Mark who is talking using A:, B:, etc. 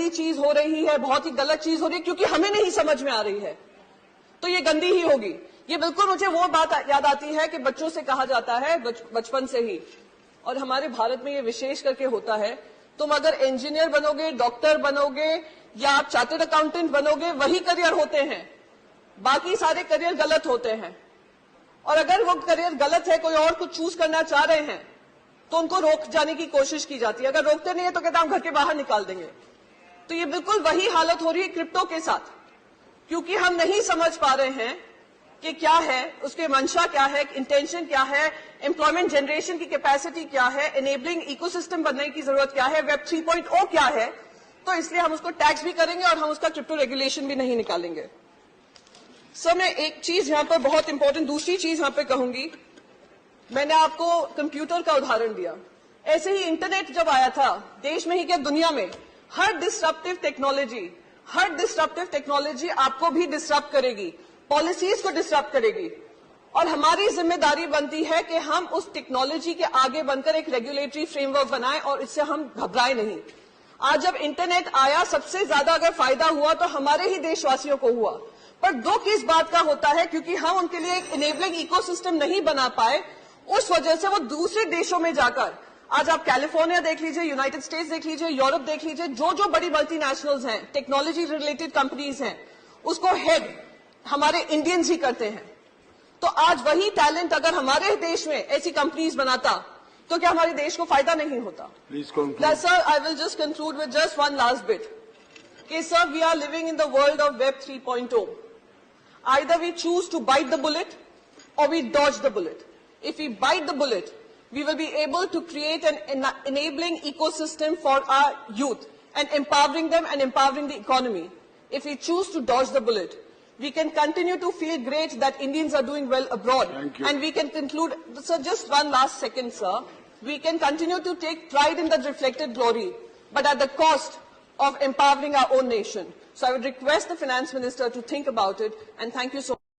A: چیز ہو رہی ہے, بہت ہی غلط چیز ہو رہی ہے, کیونکہ ہمیں نہیں سمجھ میں آ رہی ہے تو یہ گندی ہی ہوگی. یہ بالکل مجھے وہ بات یاد آتی ہے کہ بچوں سے کہا جاتا ہے بچپن سے ہی, اور ہمارے بھارت میں یہ وشیش کر کے ہوتا ہے, تم اگر انجینئر بنو گے, ڈاکٹر بنو گے یا آپ چارٹرڈ اکاؤنٹنٹ بنو گے, وہی کریئر ہوتے ہیں, باقی سارے کریئر غلط ہوتے ہیں. اور اگر وہ کریئر غلط ہے, کوئی اور کچھ چوز کرنا چاہ رہے ہیں تو ان کو روک جانے کی کوشش کی جاتی ہے. اگر روکتے نہیں ہیں تو کہتے ہیں ہم گھر کے باہر نکال دیں گے. تو یہ بالکل وہی حالت ہو رہی ہے کرپٹو کے ساتھ, کیونکہ ہم نہیں سمجھ پا رہے ہیں کہ کیا ہے, اس کے منشا کیا ہے, انٹینشن کیا ہے, امپلائمنٹ جنریشن کی کیپیسٹی کیا ہے, انیبلنگ ایکو سسٹم بننے کی ضرورت کیا ہے, ویب 3.0 کیا ہے. تو اس لیے ہم اس کو ٹیکس بھی کریں گے اور ہم اس کا کرپٹو ریگولیشن بھی نہیں نکالیں گے. سر میں ایک چیز یہاں پر بہت امپورٹنٹ دوسری چیز یہاں پہ کہوں گی. میں نے آپ کو کمپیوٹر کا ادھارن دیا, ایسے ہی انٹرنیٹ جب آیا تھا دیش میں ہی کیا دنیا میں, ہر ڈسرپٹیو ٹیکنالوجی آپ کو بھی ڈسرپٹ کرے گی, پالیسیز کو ڈسرپٹ کرے گی, اور ہماری ذمہ داری بنتی ہے کہ ہم اس ٹیکنالوجی کے آگے بن کر ایک ریگولیٹری فریم ورک بنائیں اور اس سے ہم گھبرائیں نہیں. آج جب انٹرنیٹ آیا سب سے زیادہ اگر فائدہ ہوا تو ہمارے ہی دیش واسیوں کو ہوا, پر دکھ اس بات کا ہوتا ہے کیونکہ ہم ان کے لیے ایک انیبلنگ ایکو سسٹم نہیں بنا پائے, اس وجہ سے وہ دوسرے دیشوں میں جا کر, آج آپ کیلیفورنیا دیکھ لیجئے, یونائٹڈ اسٹیٹس دیکھ لیجئے, یورپ دیکھ لیجئے, جو بڑی ملٹی نیشنلز ہیں, ٹیکنالوجی ریلیٹڈ کمپنیز ہیں, اس کو ہیڈ ہمارے انڈینز ہی کرتے ہیں. تو آج وہی ٹیلنٹ اگر ہمارے دیش میں ایسی کمپنیز بناتا تو کیا ہمارے دیش کو فائدہ نہیں ہوتا؟ Sir I will just conclude with just one last but کہ sir we are living in the world of web 3.0. Either we choose to bite the bullet or we dodge the bullet. If we bite the bullet, we will be able to create an enabling ecosystem for our youth and empowering them and empowering the economy. If we choose to dodge the bullet, we can continue to feel great that Indians are doing well abroad. And we can conclude, sir, just one last second, sir. We can continue to take pride in the reflected glory, but at the cost of empowering our own nation. So I would request the Finance Minister to think about it, and thank you so much.